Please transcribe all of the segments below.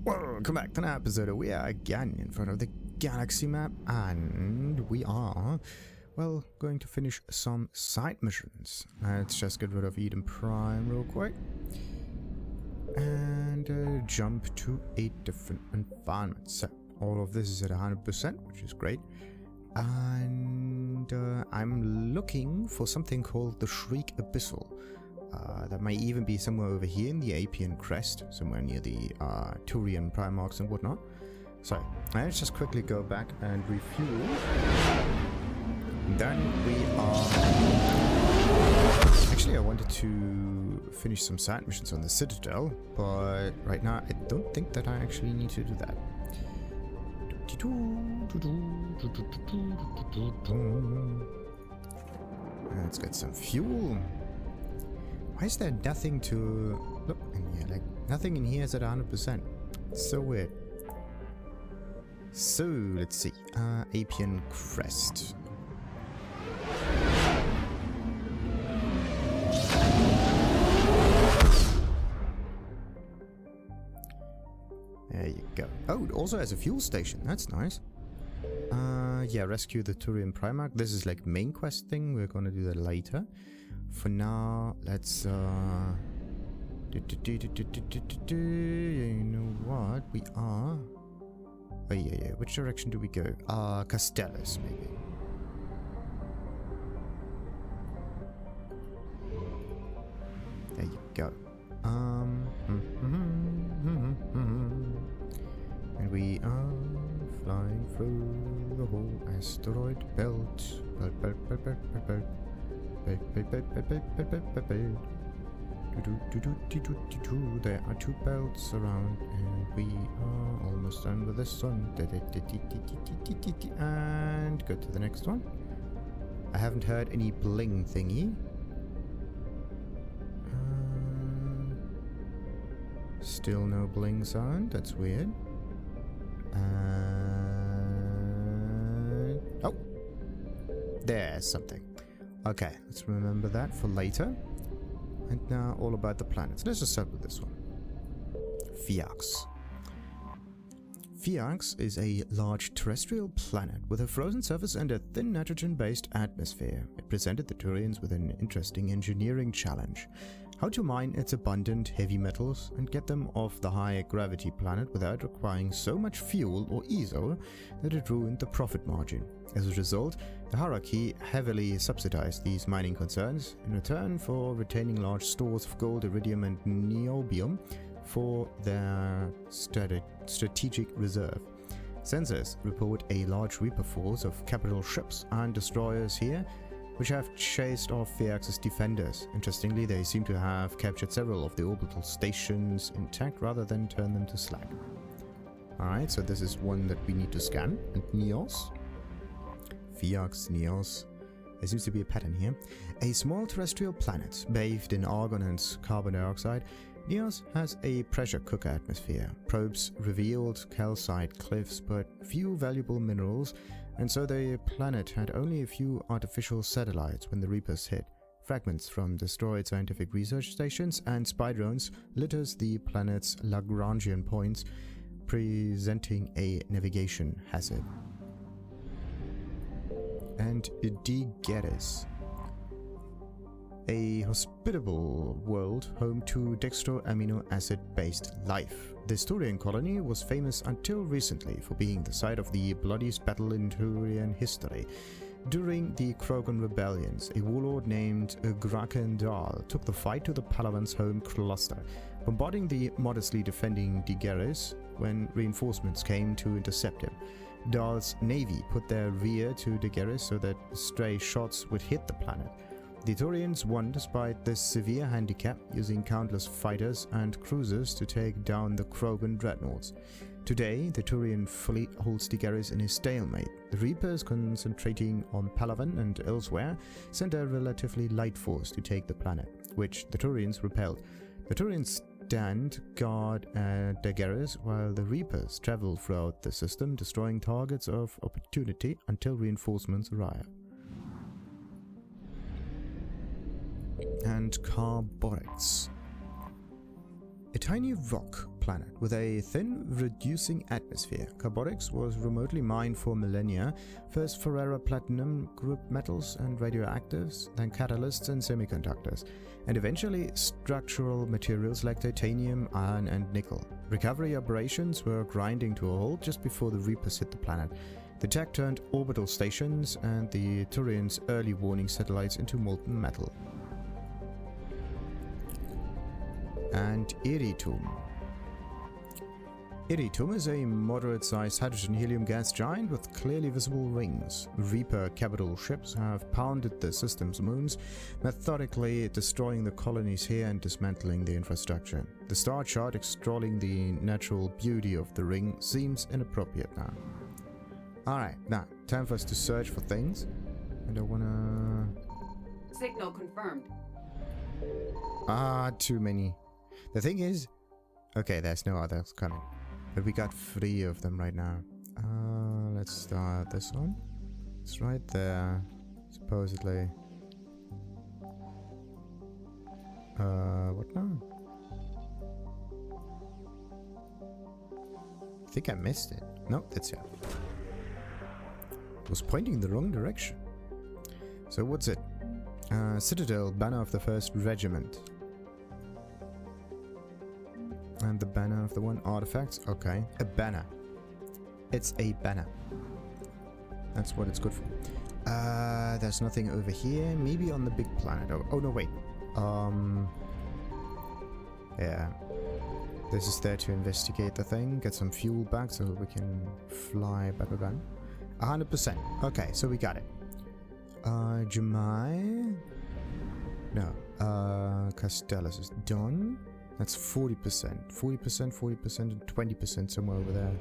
Welcome back to an episode. We are again in front of the galaxy map, and we are, well, going to finish some side missions. Let's just get rid of Eden Prime real quick and jump to a different environment. So all of this is at 100%, which is great. And I'm looking for something called the Shriek Abyssal. That might even be somewhere over here in the Apien Crest, somewhere near the Turian Primarchs and whatnot. So let's just quickly go back and refuel. Then we are... Actually, I wanted to finish some side missions on the Citadel, but right now I don't think that I actually need to do that. Let's get some fuel. Why is there nothing to look in here? Like, nothing in here is at 100%. It's so weird. So, let's see. Apien Crest. There you go. Oh, it also has a fuel station. That's nice. Yeah, rescue the Turian Primarch. This is like main quest thing. We're gonna do that later. For now, let's you know what? We are... Oh yeah. Which direction do we go? Castellus, maybe. There you go. And we are flying through the whole asteroid belt. There are two belts around, and we are almost done with this one. And go to the next one. I haven't heard any bling thingy. Still no bling sound. That's weird. Oh, there's something. Okay, let's remember that for later. And now all about the planets. Let's just start with this one. Pheiros. Pheiros is a large terrestrial planet with a frozen surface and a thin nitrogen-based atmosphere. It presented the Turians with an interesting engineering challenge. How to mine its abundant heavy metals and get them off the high gravity planet without requiring so much fuel or ESO that it ruined the profit margin. As a result, the hierarchy heavily subsidized these mining concerns in return for retaining large stores of gold, iridium and niobium for their strategic reserve. Sensors report a large Reaper force of capital ships and destroyers here, which have chased off Pheiros' defenders. Interestingly, they seem to have captured several of the orbital stations intact rather than turn them to slag. Alright, so this is one that we need to scan. And Neos. Pheiros, Neos. There seems to be a pattern here. A small terrestrial planet, bathed in argon and carbon dioxide, Neos has a pressure cooker atmosphere. Probes revealed calcite cliffs, but few valuable minerals, and so the planet had only a few artificial satellites when the Reapers hit. Fragments from destroyed scientific research stations and spy drones litters the planet's Lagrangian points, presenting a navigation hazard. And Digeris. A hospitable world home to dextro amino acid based life. This Turian colony was famous until recently for being the site of the bloodiest battle in Turian history. During the Krogan rebellions, a warlord named Drakendal took the fight to the Palavan's home cluster, bombarding the modestly defending Digeris when reinforcements came to intercept him. Dal's navy put their rear to Digeris so that stray shots would hit the planet. The Turians won despite this severe handicap, using countless fighters and cruisers to take down the Krogan dreadnoughts. Today, the Turian fleet holds Digeris in a stalemate. The Reapers, concentrating on Palavan and elsewhere, sent a relatively light force to take the planet, which the Turians repelled. The Turians stand guard at Digeris while the Reapers travel throughout the system, destroying targets of opportunity until reinforcements arrive. And Carborics. A tiny rock planet with a thin, reducing atmosphere. Carbonics was remotely mined for millennia, first Ferrara platinum group metals and radioactives, then catalysts and semiconductors, and eventually structural materials like titanium, iron and nickel. Recovery operations were grinding to a halt just before the Reapers hit the planet. The tech turned orbital stations and the Turians' early warning satellites into molten metal. And Iritum. Iritum is a moderate-sized hydrogen-helium gas giant with clearly visible rings. Reaper capital ships have pounded the system's moons, methodically destroying the colonies here and dismantling the infrastructure. The star chart extolling the natural beauty of the ring seems inappropriate now. Alright, now, time for us to search for things. I don't wanna... Signal confirmed. Too many. The thing is... Okay, there's no others coming. But we got 3 of them right now. Let's start this one. It's right there, supposedly. What now? I think I missed it. No, that's it. Was pointing in the wrong direction. So what's it? Citadel, banner of the 1st Regiment. And the banner of the 1 artifacts. Okay, a banner. It's a banner. That's what it's good for. There's nothing over here. Maybe on the big planet. Oh no, wait. Yeah. This is there to investigate the thing, get some fuel back so we can fly back again. 100%. Okay, so we got it. Jamai? No. Castellus is done. That's 40%. 40%, 40%, and 20% somewhere over there.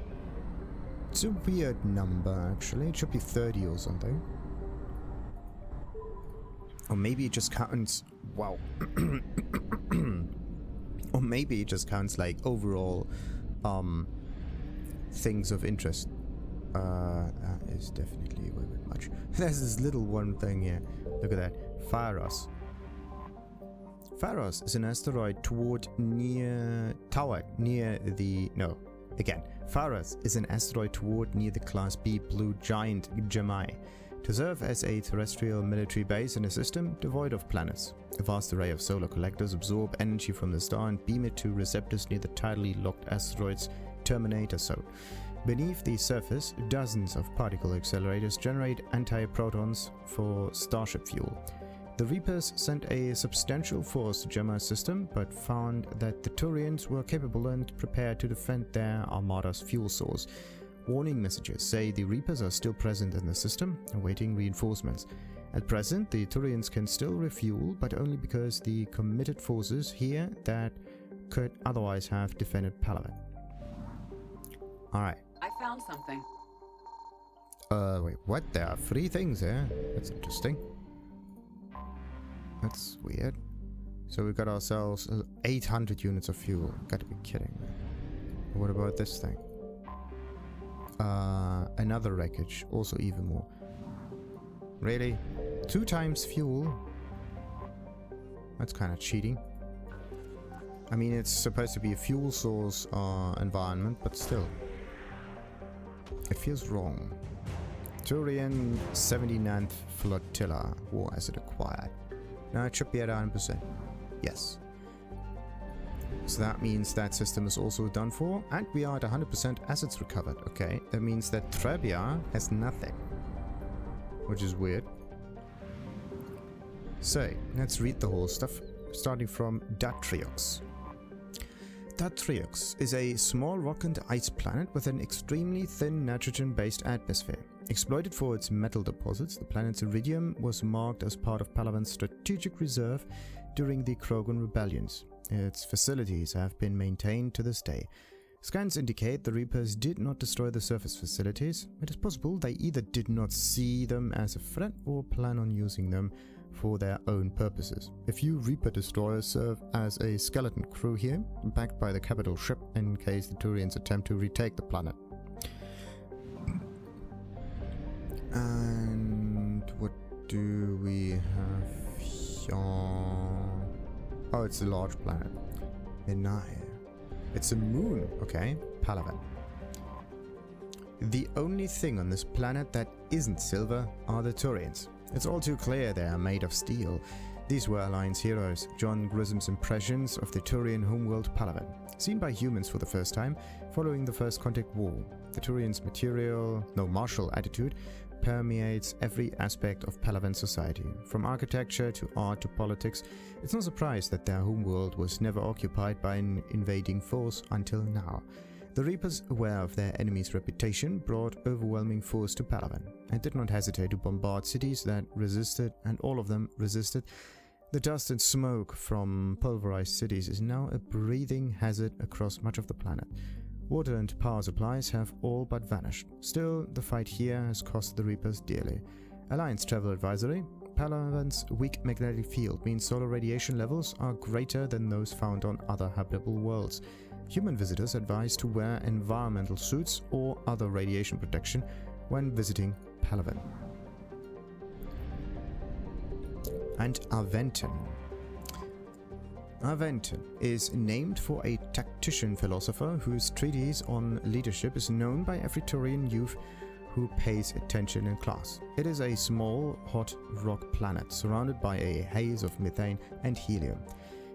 It's a weird number, actually. It should be 30 or something. Or maybe it just counts... Wow. Or maybe it just counts, like, overall, things of interest. That is definitely a little bit much. There's this little one thing here. Look at that. Pheiros. Pheiros is an asteroid tower near the... No, again. Pheiros is an asteroid toward near the Class B blue giant Jamai, to serve as a terrestrial military base in a system devoid of planets. A vast array of solar collectors absorb energy from the star and beam it to receptors near the tidally locked asteroid's terminator zone. Beneath the surface, dozens of particle accelerators generate anti-protons for starship fuel. The Reapers sent a substantial force to Gemma's system, but found that the Turians were capable and prepared to defend their armada's fuel source. Warning messages say the Reapers are still present in the system, awaiting reinforcements. At present, the Turians can still refuel, but only because the committed forces here that could otherwise have defended Palawan. Alright. I found something. Wait, what? There are 3 things here? That's interesting. That's weird. So we got ourselves 800 units of fuel. Gotta be kidding me. What about this thing? Another wreckage. Also even more. Really? 2 times fuel? That's kind of cheating. I mean, it's supposed to be a fuel source environment, but still. It feels wrong. Turian 79th Flotilla. War asset acquired. Now it should be at 100%. Yes. So that means that system is also done for, and we are at 100% assets recovered. Okay, that means that Trebia has nothing. Which is weird. So, let's read the whole stuff, starting from Datriox. Datriox is a small rock and ice planet with an extremely thin nitrogen-based atmosphere. Exploited for its metal deposits, the planet's iridium was marked as part of Palawan's strategic reserve during the Krogan rebellions. Its facilities have been maintained to this day. Scans indicate the Reapers did not destroy the surface facilities. It is possible they either did not see them as a threat or plan on using them for their own purposes. A few Reaper destroyers serve as a skeleton crew here, backed by the capital ship in case the Turians attempt to retake the planet. And what do we have here? Oh, it's a large planet. Benai. It's a moon, okay? Palaven. The only thing on this planet that isn't silver are the Turians. It's all too clear they are made of steel. These were Alliance heroes, John Grisham's impressions of the Turian homeworld Palaven, seen by humans for the first time following the First Contact War. The Turians' martial attitude permeates every aspect of Palaven society, from architecture to art to politics. It's no surprise that their homeworld was never occupied by an invading force until now. The Reapers, aware of their enemy's reputation, brought overwhelming force to Palaven, and did not hesitate to bombard cities that resisted, and all of them resisted. The dust and smoke from pulverized cities is now a breathing hazard across much of the planet. Water and power supplies have all but vanished. Still, the fight here has cost the Reapers dearly. Alliance Travel Advisory: Palaven's weak magnetic field means solar radiation levels are greater than those found on other habitable worlds. Human visitors advised to wear environmental suits or other radiation protection when visiting Palaven. And Aventon. Aventon is named for a tactician philosopher whose treatise on leadership is known by every Turian youth who pays attention in class. It is a small, hot rock planet surrounded by a haze of methane and helium.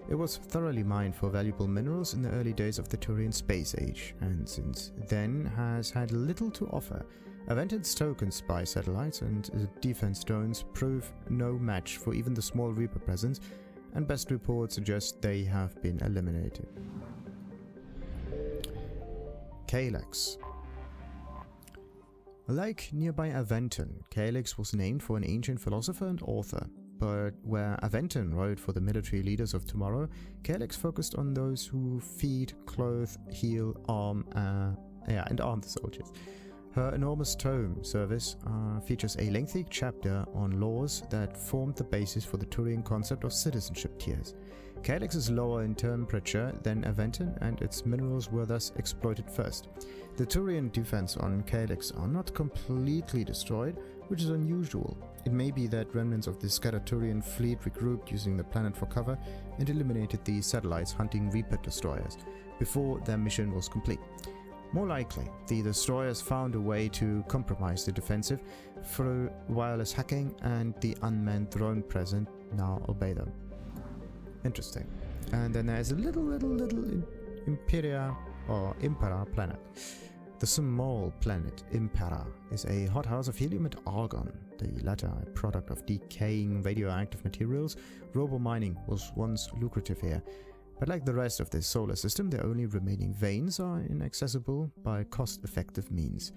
It was thoroughly mined for valuable minerals in the early days of the Turian space age, and since then has had little to offer. Aventon's token spy satellites and defense drones prove no match for even the small Reaper presence, and best reports suggest they have been eliminated. Castellus. Like nearby Aventon, Castellus was named for an ancient philosopher and author. But where Aventon wrote for the military leaders of tomorrow, Castellus focused on those who feed, clothe, heal, and arm the soldiers. Her enormous tome service features a lengthy chapter on laws that formed the basis for the Turian concept of citizenship tiers. Castellus is lower in temperature than Aventon, and its minerals were thus exploited first. The Turian defense on Castellus are not completely destroyed, which is unusual. It may be that remnants of the scattered Turian fleet regrouped using the planet for cover and eliminated the satellites hunting Reaper destroyers before their mission was complete. More likely, the destroyers found a way to compromise the defensive through wireless hacking, and the unmanned drone present now obey them. Interesting. And then there's a little Impera planet. The small planet Impera is a hothouse of helium and argon, the latter a product of decaying radioactive materials. Robo-mining was once lucrative here, but like the rest of the solar system, the only remaining veins are inaccessible by cost-effective means.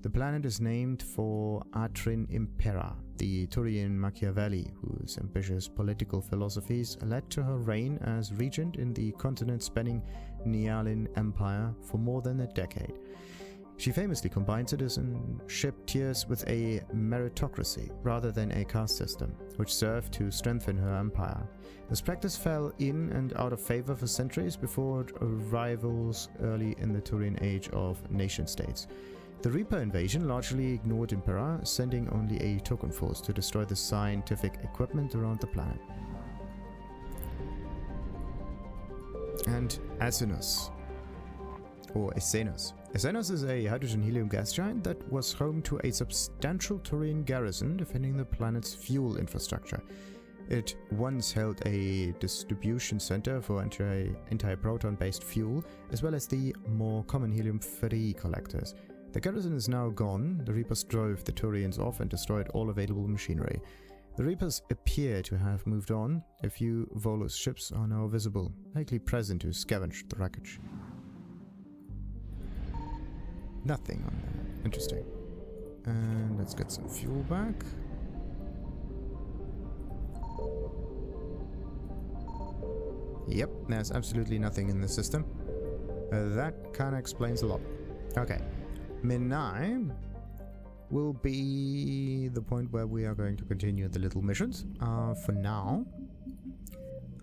The planet is named for Atrin Impera, the Turian Machiavelli, whose ambitious political philosophies led to her reign as regent in the continent-spanning Nealin Empire for more than a decade. She famously combined citizenship tiers with a meritocracy rather than a caste system, which served to strengthen her empire. This practice fell in and out of favor for centuries before rivals early in the Turian age of nation-states. The Reaper invasion largely ignored Impera, sending only a token force to destroy the scientific equipment around the planet. And Asinus. Or Asenus. Asenus is a hydrogen-helium gas giant that was home to a substantial Turian garrison defending the planet's fuel infrastructure. It once held a distribution center for anti-proton-based fuel, as well as the more common helium-3 collectors. The garrison is now gone. The Reapers drove the Turians off and destroyed all available machinery. The Reapers appear to have moved on. A few Volus ships are now visible, likely present to scavenge the wreckage. Nothing on there. Interesting. And let's get some fuel back. Yep, there's absolutely nothing in the system. That kinda explains a lot. Okay. Menai will be the point where we are going to continue the little missions. For now,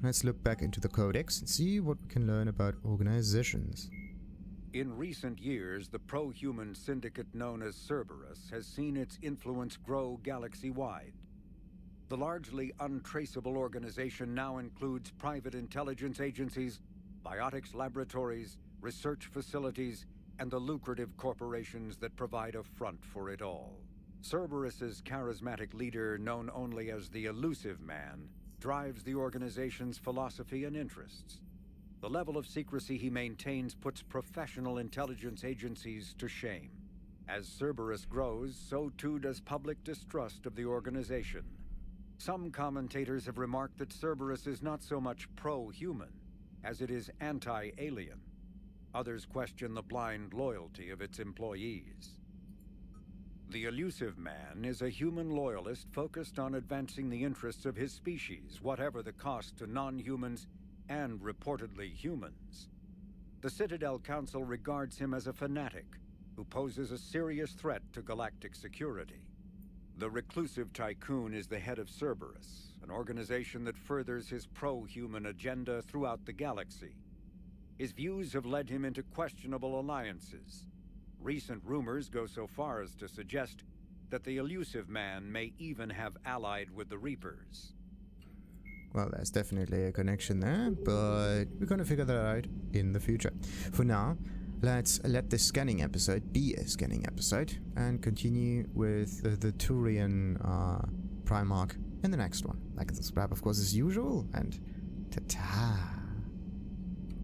let's look back into the Codex and see what we can learn about organizations. In recent years, the pro-human syndicate known as Cerberus has seen its influence grow galaxy-wide. The largely untraceable organization now includes private intelligence agencies, biotics laboratories, research facilities, and the lucrative corporations that provide a front for it all. Cerberus's charismatic leader, known only as the Illusive Man, drives the organization's philosophy and interests. The level of secrecy he maintains puts professional intelligence agencies to shame. As Cerberus grows, so too does public distrust of the organization. Some commentators have remarked that Cerberus is not so much pro-human as it is anti-alien. Others question the blind loyalty of its employees. The Illusive Man is a human loyalist focused on advancing the interests of his species, whatever the cost to non-humans and reportedly humans. The Citadel Council regards him as a fanatic who poses a serious threat to galactic security. The reclusive tycoon is the head of Cerberus, an organization that furthers his pro-human agenda throughout the galaxy. His views have led him into questionable alliances. Recent rumors go so far as to suggest that the Illusive Man may even have allied with the Reapers. Well, there's definitely a connection there, but we're gonna figure that out in the future. For now, let's let this scanning episode be a scanning episode and continue with the Turian Primarch in the next one. Like and subscribe, of course, as usual, and ta-ta!